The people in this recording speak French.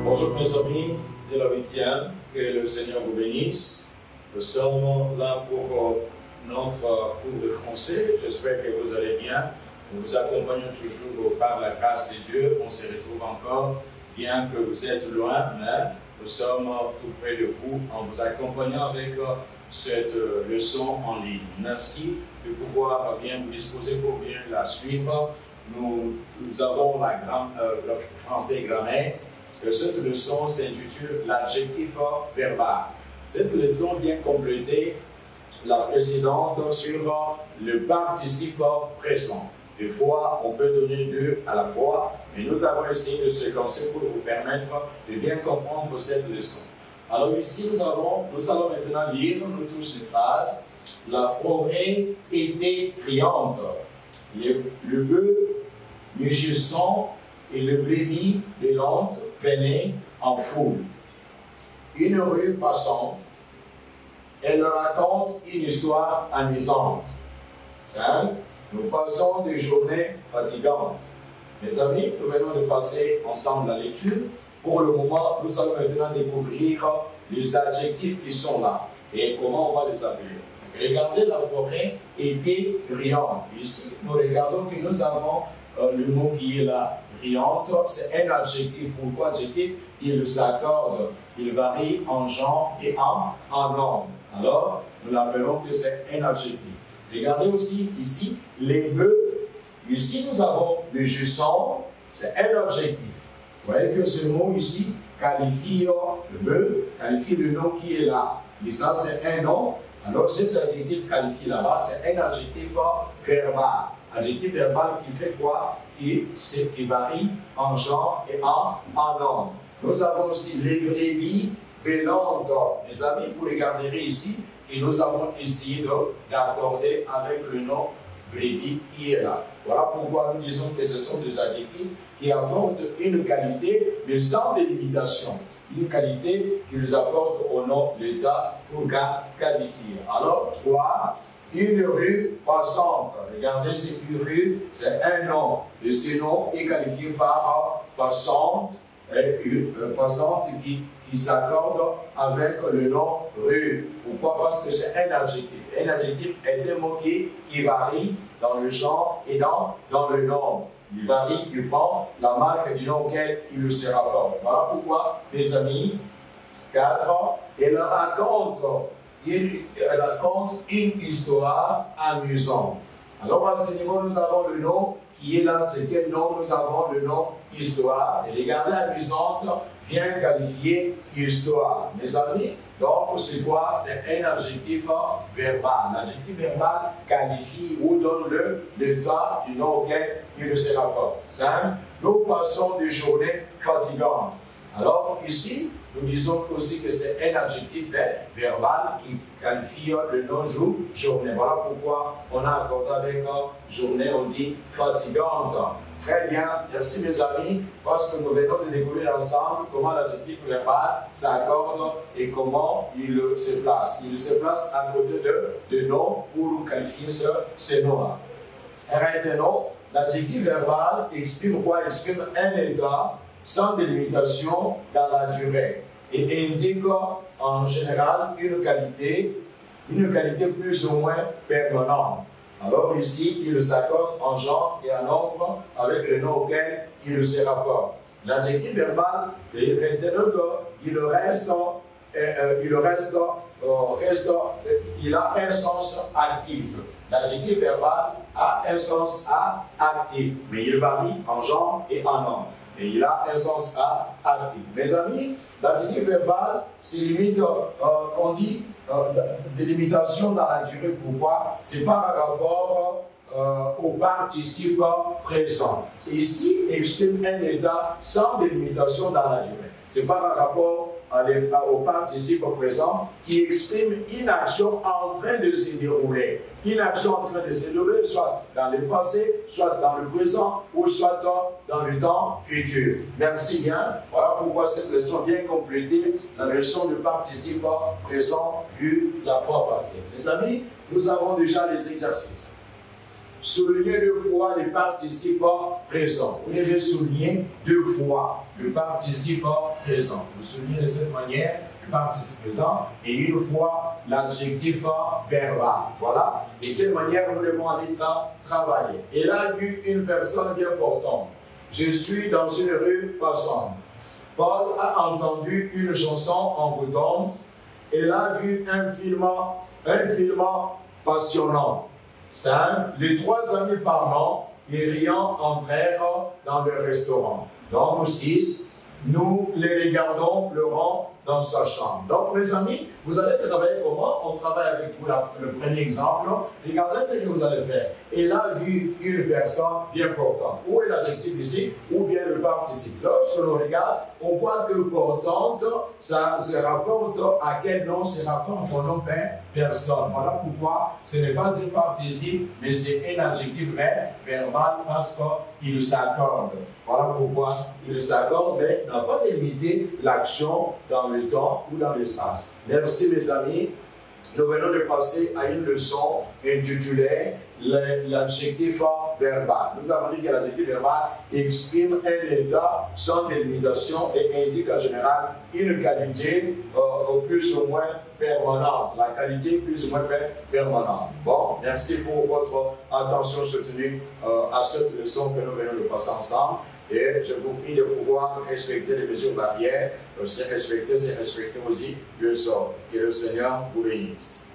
Bonjour mes amis de la 8e, que le Seigneur vous bénisse. Nous sommes là pour notre cours de français. J'espère que vous allez bien. Nous vous accompagnons toujours par la grâce de Dieu. On se retrouve encore, bien que vous êtes loin, mais nous sommes tout près de vous en vous accompagnant avec cette leçon en ligne. Merci de pouvoir bien vous disposer pour bien la suivre. Nous avons le français grammaire. Cette leçon s'intitule l'adjectif verbal. Cette leçon vient compléter la précédente sur le participe présent. Des fois, on peut donner deux à la fois, mais nous avons essayé de se lancer pour vous permettre de bien comprendre cette leçon. Alors ici, nous allons maintenant lire, nous tous les phrases. La forêt était riante. Le bœuf mugissant et le brebis bêlante venaient en foule. Une rue passante, elle raconte une histoire amusante. 5. Nous passons des journées fatigantes. Mes amis, nous venons de passer ensemble la lecture. Pour le moment, nous allons maintenant découvrir les adjectifs qui sont là et comment on va les appeler. Regardez, la forêt était riante. Ici, nous regardons que nous avons le mot qui est là, riante, c'est un adjectif. Pourquoi adjectif? Il s'accorde, il varie en genre et en nombre. Alors, nous l'appelons que c'est un adjectif. Regardez aussi ici, les bœufs. Ici, nous avons le jusant, c'est un adjectif. Vous voyez que ce mot ici qualifie le bœuf, qualifie le nom qui est là. Et ça, c'est un nom. Alors, cet adjectif qualifié là-bas, c'est un adjectif verbal. Adjectif verbal qui fait quoi? Qui varie en genre et en nombre. Nous avons aussi les brebis bêlantes. Mes amis, vous regarderez ici et nous avons essayé d'accorder avec le nom brebis qui est là. Voilà pourquoi nous disons que ce sont des adjectifs qui apportent une qualité, mais sans délimitation. Une qualité qui nous apporte au nom d'état pour qualifier. Alors, 3. Une rue passante. Regardez, c'est une rue, c'est un nom. Et ce nom est qualifié par passante, passante qui s'accorde avec le nom rue. Pourquoi? Parce que c'est un adjectif. Un adjectif est un mot qui varie dans le genre et dans le nombre. Il varie du pan, la marque du nom auquel il se rapporte. Voilà pourquoi, mes amis, 4, elle raconte une histoire amusante. Alors à ce niveau, nous avons le nom qui est là. C'est quel nom? Nous avons le nom histoire. Et regardez, amusante vient qualifier histoire. Mes amis, donc c'est quoi? C'est un adjectif verbal. L'adjectif verbal qualifie ou donne le temps du nom auquel il se rapporte. 5. Nous passons des journées fatigantes. Alors ici, nous disons aussi que c'est un adjectif verbal qui qualifie le nom journée. Voilà pourquoi on a accordé avec journée, on dit fatigante. Très bien, merci mes amis, parce que nous venons de découvrir ensemble comment l'adjectif verbal s'accorde et comment il se place. Il se place à côté de noms pour qualifier ce nom-là. Maintenant, l'adjectif verbal exprime quoi? Exprime un état sans délimitation dans la durée et indique en général une qualité plus ou moins permanente. Alors ici, il s'accorde en genre et en nombre avec le nom auquel il se rapporte. L'adjectif verbal, il a un sens actif. L'adjectif verbal a un sens actif, mais il varie en genre et en nombre. Et il a un sens actif. Mes amis, l'adjectif verbal, c'est limite, on dit, délimitation dans la durée. Pourquoi? C'est par rapport au participe présent. Ici, exprime un état sans délimitation dans la durée. C'est par rapport au participe présent qui exprime une action en train de se dérouler. Une action en train de se dérouler, soit dans le passé, soit dans le présent, ou soit dans le temps futur. Merci bien. Voilà pourquoi cette leçon vient compléter la leçon de participe présent vu la fois passée. Les amis, nous avons déjà les exercices. souligner 2 fois le participe présent. Vous devez souligner 2 fois le participe présent. Vous soulignez de cette manière le participe présent et 1 fois l'adjectif verbal. Voilà. De quelle manière nous devons aller travailler. Et là, vu une personne bien importante. Je suis dans une rue passante. Paul a entendu une chanson envoûtante. Il a vu un film passionnant. 5. Les 3 amis parlant et riant entrèrent dans le restaurant. Donc 6. Nous les regardons pleurant dans sa chambre. Donc, mes amis, vous allez travailler comment? On travaille avec vous le premier exemple. Regardez ce que vous allez faire. Il a vu une personne bien portante. Où est l'adjectif ici? Ou bien le participe. Lorsque l'on regarde, on voit que portante, ça se rapporte à quel nom? Se rapporte au nom personne. Voilà pourquoi ce n'est pas un participe, mais c'est un adjectif verbal parce qu'il s'accorde. Voilà pourquoi il s'accorde, mais n'a pas limité l'action dans le temps ou dans l'espace. Merci mes amis. Nous venons de passer à une leçon intitulée l'adjectif verbal. Nous avons dit que l'adjectif verbal exprime un état sans délimitation et indique en général une qualité plus ou moins permanente. La qualité plus ou moins permanente. Bon, merci pour votre attention soutenue à cette leçon que nous venons de passer ensemble. Et je vous prie de pouvoir respecter les mesures barrières. C'est respecter aussi le sort. Que le Seigneur vous bénisse.